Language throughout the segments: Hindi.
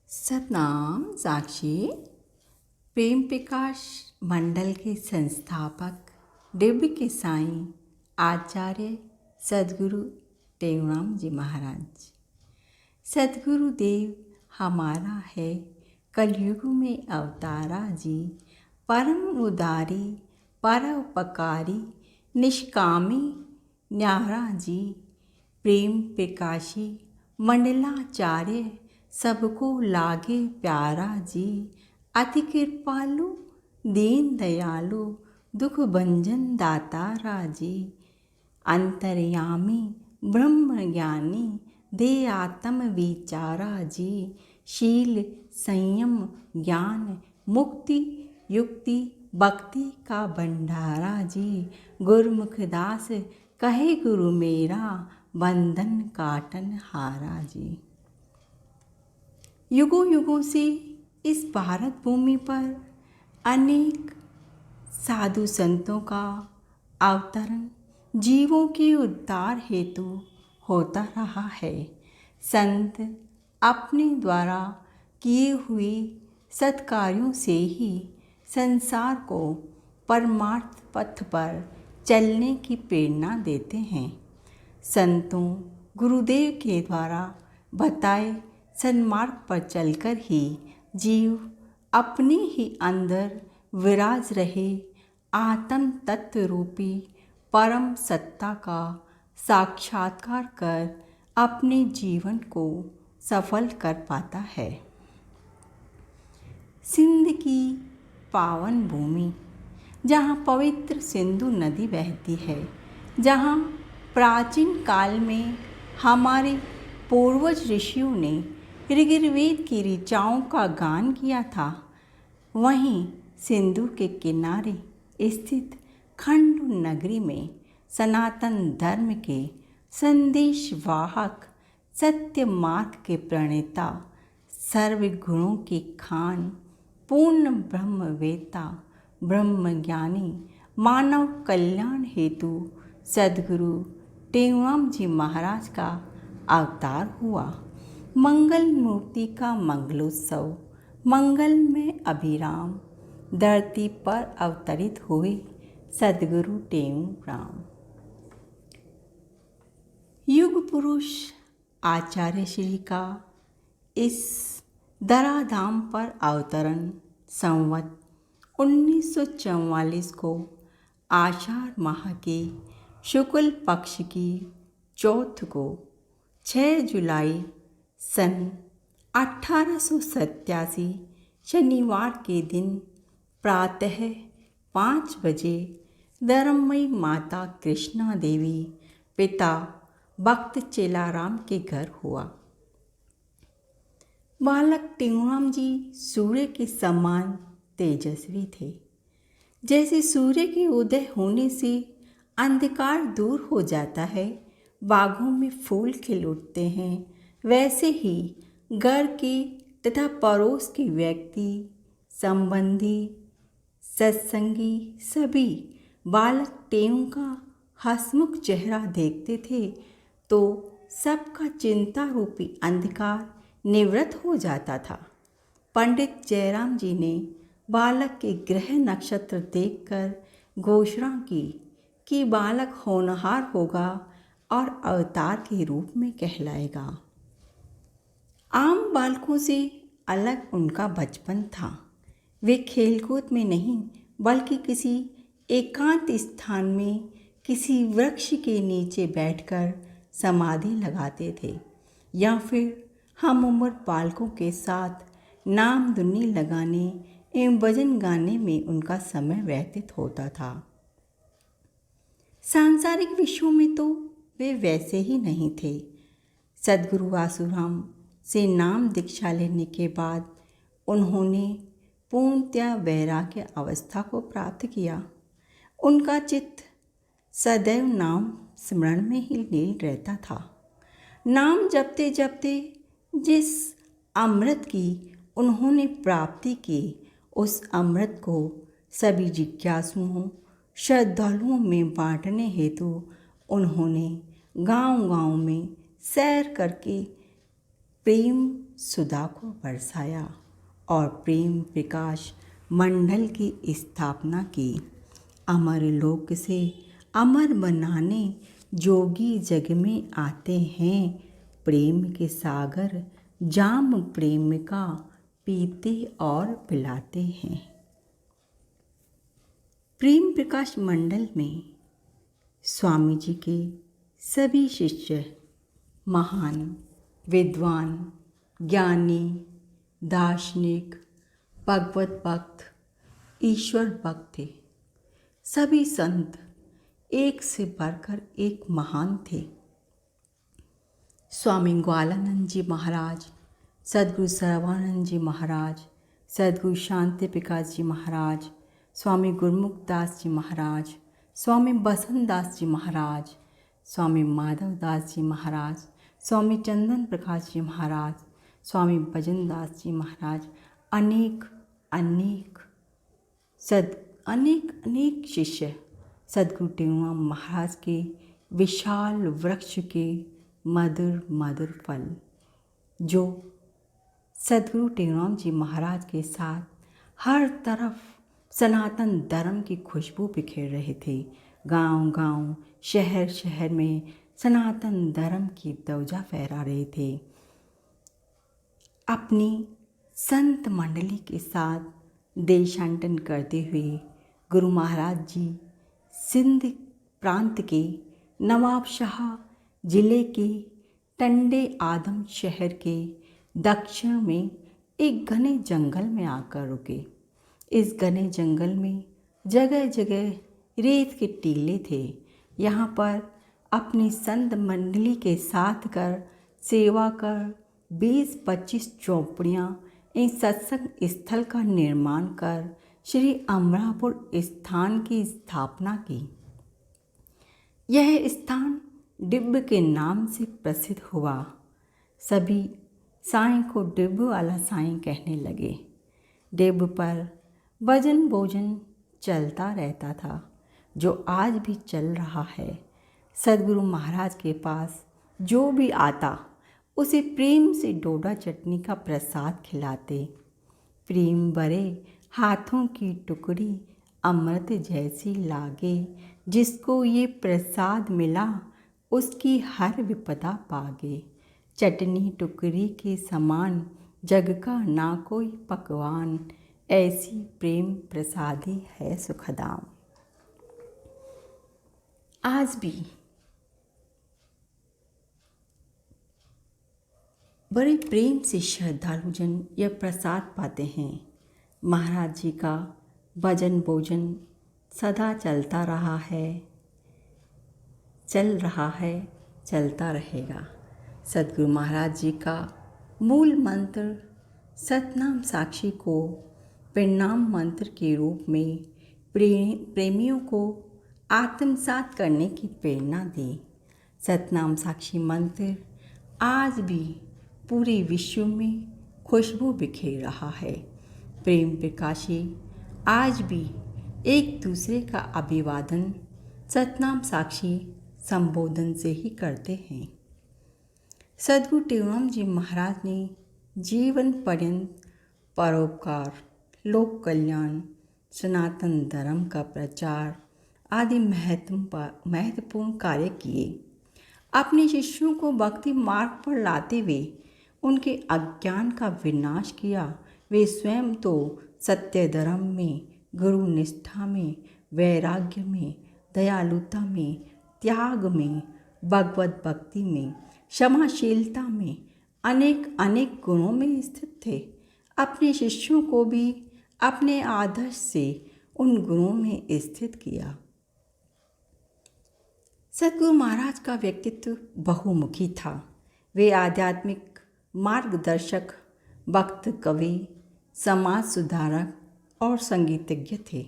सतनाम साक्षी। प्रेम प्रकाश मंडल के संस्थापक दिव्य के साईं आचार्य सद्गुरु टेऊराम जी महाराज। सद्गुरु देव हमारा है कलयुग में अवतारा जी। परम उदारी परोपकारी निष्कामी न्यारा जी। प्रेम प्रकाशी मंडलाचार्य सबको लागे प्यारा जी। अति कृपालु दीन दयालु दुख भंजन दातारा जी। अंतर्यामी ब्रह्म ज्ञानी दे आत्म विचारा जी। शील संयम ज्ञान मुक्ति युक्ति भक्ति का भंडारा जी। गुरुमुख दास कहे गुरु मेरा बंधन काटन हारा जी। युगों युगों से इस भारत भूमि पर अनेक साधु संतों का अवतरण जीवों के उद्धार हेतु होता रहा है। संत अपने द्वारा किए हुए सत्कार्यों से ही संसार को परमार्थ पथ पर चलने की प्रेरणा देते हैं। संतों गुरुदेव के द्वारा बताए सन्मार्ग पर चलकर ही जीव अपने ही अंदर विराज रहे आत्म तत्व रूपी परम सत्ता का साक्षात्कार कर अपने जीवन को सफल कर पाता है। सिंध की पावन भूमि जहाँ पवित्र सिंधु नदी बहती है, जहाँ प्राचीन काल में हमारे पूर्वज ऋषियों ने ऋग्वेद की ऋचाओं का गान किया था, वहीं सिंधु के किनारे स्थित खंडू नगरी में सनातन धर्म के संदेशवाहक सत्य मार्ग के प्रणेता सर्वगुणों के खान पूर्ण ब्रह्मवेत्ता ब्रह्मज्ञानी मानव कल्याण हेतु सद्गुरु टेऊराम जी महाराज का अवतार हुआ। मंगल मूर्ति का मंगलोत्सव मंगल में अभिराम धरती पर अवतरित हुए सद्गुरु टेऊराम। युग पुरुष आचार्य श्री का इस धराधाम पर अवतरण संवत 1944 को आषाढ़ माह के शुक्ल पक्ष की चौथ को 6 जुलाई सन 1887 शनिवार के दिन प्रातः 5 बजे धर्ममयी माता कृष्णा देवी पिता भक्त चेलाराम के घर हुआ। बालक टेऊराम जी सूर्य के समान तेजस्वी थे। जैसे सूर्य के उदय होने से अंधकार दूर हो जाता है, बागों में फूल खिल उठते हैं, वैसे ही घर के तथा पड़ोस के व्यक्ति संबंधी सत्संगी सभी बालक टेऊ का हंसमुख चेहरा देखते थे तो सबका चिंता रूपी अंधकार निवृत्त हो जाता था। पंडित जयराम जी ने बालक के ग्रह नक्षत्र देखकर घोषणा की कि बालक होनहार होगा और अवतार के रूप में कहलाएगा। आम बालकों से अलग उनका बचपन था। वे खेलकूद में नहीं बल्कि किसी एकांत स्थान में किसी वृक्ष के नीचे बैठकर समाधि लगाते थे या फिर हम उम्र बालकों के साथ नाम धुनी लगाने एवं भजन गाने में उनका समय व्यतीत होता था। सांसारिक विषयों में तो वे वैसे ही नहीं थे। सद्गुरु आसूराम से नाम दीक्षा लेने के बाद उन्होंने पूर्णतया वैराग्य अवस्था को प्राप्त किया। उनका चित्त सदैव नाम स्मरण में ही लीन रहता था। नाम जपते जपते जिस अमृत की उन्होंने प्राप्ति की, उस अमृत को सभी जिज्ञासुओं श्रद्धालुओं में बांटने हेतु उन्होंने गांव-गांव में सैर करके प्रेम सुधा को बरसाया और प्रेम प्रकाश मंडल की स्थापना की। अमर लोक से अमर बनाने जोगी जग में आते हैं। प्रेम के सागर जाम प्रेम का पीते और पिलाते हैं। प्रेम प्रकाश मंडल में स्वामी जी के सभी शिष्य महान, विद्वान, ज्ञानी, दार्शनिक, भगवत भक्त, ईश्वर भक्त थे। सभी संत एक से बढ़कर एक महान थे। स्वामी ग्वालानंद जी महाराज, सद्गुरु सर्वानंद जी महाराज, सद्गुरु शांति प्रकाश जी महाराज, स्वामी गुरुमुख दास जी महाराज, स्वामी बसंत दास जी महाराज, स्वामी माधव दास जी महाराज, स्वामी चंदन प्रकाश जी महाराज, स्वामी भजन दास जी महाराज, अनेक अनेक शिष्य सद्गुरु टेऊराम महाराज के विशाल वृक्ष के मधुर मधुर फल, जो सद्गुरु टेऊराम जी महाराज के साथ हर तरफ सनातन धर्म की खुशबू बिखेर रहे थे। गांव गांव, शहर शहर में सनातन धर्म की ध्वजा फहरा रहे थे। अपनी संत मंडली के साथ देशांतन करते हुए गुरु महाराज जी सिंध प्रांत के नवाबशाह जिले के टंडे आदम शहर के दक्षिण में एक घने जंगल में आकर रुके। इस घने जंगल में जगह जगह रेत के टीले थे। यहाँ पर अपनी संत मंडली के साथ कर सेवा कर 20-25 चौपड़ियाँ इन सत्संग स्थल का निर्माण कर श्री अमरापुर स्थान की स्थापना की। यह स्थान डिब्ब के नाम से प्रसिद्ध हुआ। सभी साईं को डिब्ब वाला साईं कहने लगे। डिब्ब पर भजन भोजन चलता रहता था, जो आज भी चल रहा है। सद्गुरु महाराज के पास जो भी आता उसे प्रेम से डोडा चटनी का प्रसाद खिलाते। प्रेम भरे हाथों की टुकड़ी अमृत जैसी लागे, जिसको ये प्रसाद मिला उसकी हर विपदा पागे। चटनी टुकड़ी के समान जग का ना कोई पकवान, ऐसी प्रेम प्रसादी है सुखदाम। आज भी बड़े प्रेम से श्रद्धालुजन यह प्रसाद पाते हैं। महाराज जी का भजन भोजन सदा चलता रहा है, चल रहा है, चलता रहेगा। सद्गुरु महाराज जी का मूल मंत्र सतनाम साक्षी को प्रणाम मंत्र के रूप में प्रेमियों को आत्मसात करने की प्रेरणा दी। सतनाम साक्षी मंत्र आज भी पूरे विश्व में खुशबू बिखेर रहा है। प्रेम प्रकाशी आज भी एक दूसरे का अभिवादन सतनाम साक्षी संबोधन से ही करते हैं। सद्गुरु टेऊराम जी महाराज ने जीवन पर्यंत परोपकार, लोक कल्याण, सनातन धर्म का प्रचार आदि महत्वपूर्ण कार्य किए। अपने शिष्यों को भक्ति मार्ग पर लाते हुए उनके अज्ञान का विनाश किया। वे स्वयं तो सत्य धर्म में, गुरु निष्ठा में, वैराग्य में, दयालुता में, त्याग में, भगवत भक्ति में, क्षमाशीलता में, अनेक गुणों में स्थित थे। अपने शिष्यों को भी अपने आदर्श से उन गुणों में स्थित किया। सद्गुरु महाराज का व्यक्तित्व बहुमुखी था। वे आध्यात्मिक मार्गदर्शक, भक्त, कवि, समाज सुधारक और संगीतज्ञ थे।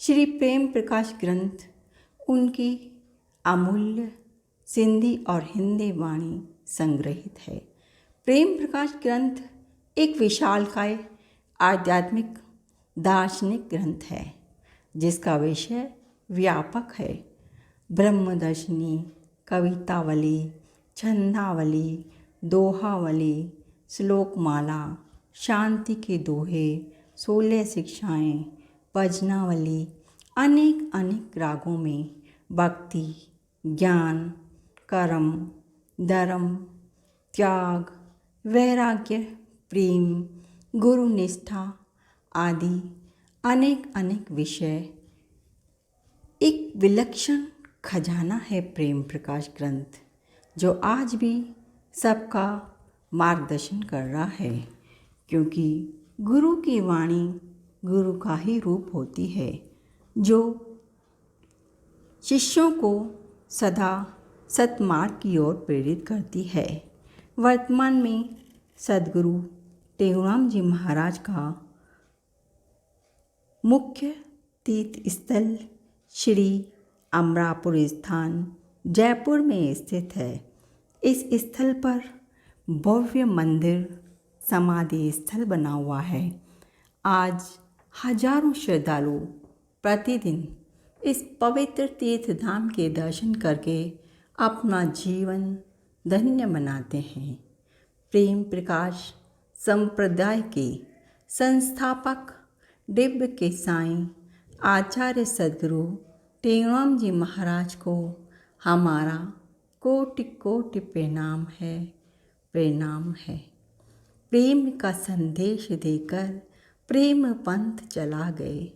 श्री प्रेम प्रकाश ग्रंथ उनकी अमूल्य सिंधी और हिंदी वाणी संग्रहित है। प्रेम प्रकाश ग्रंथ एक विशालकाय आध्यात्मिक दार्शनिक ग्रंथ है, जिसका विषय व्यापक है। ब्रह्मदर्शनी, कवितावली, छंदावली, दोहावली, श्लोकमाला, शांति के दोहे, 16 शिक्षाएं, भजनावली, अनेक अनेक रागों में भक्ति, ज्ञान, कर्म, धर्म, त्याग, वैराग्य, प्रेम, गुरु निष्ठा आदि अनेक अनेक विषय। एक विलक्षण खजाना है प्रेम प्रकाश ग्रंथ, जो आज भी सबका मार्गदर्शन कर रहा है, क्योंकि गुरु की वाणी गुरु का ही रूप होती है, जो शिष्यों को सदा सतमार्ग की ओर प्रेरित करती है। वर्तमान में सद्गुरु टेऊराम जी महाराज का मुख्य तीर्थ स्थल श्री अमरापुर स्थान जयपुर में स्थित है। इस स्थल पर भव्य मंदिर समाधि स्थल बना हुआ है। आज हजारों श्रद्धालु प्रतिदिन इस पवित्र तीर्थ धाम के दर्शन करके अपना जीवन धन्य बनाते हैं। प्रेम प्रकाश संप्रदाय के संस्थापक दिव्य के साईं आचार्य सद्गुरु टेऊराम जी महाराज को हमारा कोटि कोटि प्रणाम है, प्रणाम है। प्रेम का संदेश देकर प्रेम पंथ चला गए,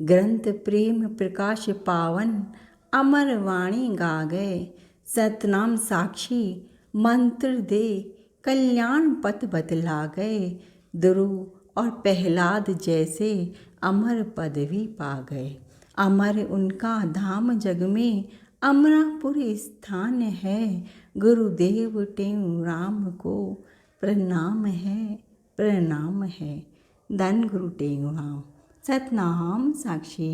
ग्रंथ प्रेम प्रकाश पावन अमर वाणी गा गए। सतनाम साक्षी मंत्र दे कल्याण पथ बतला गए, ध्रुव और प्रहलाद जैसे अमर पदवी पा गए। अमर उनका धाम जग में अमरापुर स्थान है, गुरुदेव टेऊराम को प्रणाम है, प्रणाम है। धन गुरु टेऊराम। सतनाम साक्षी।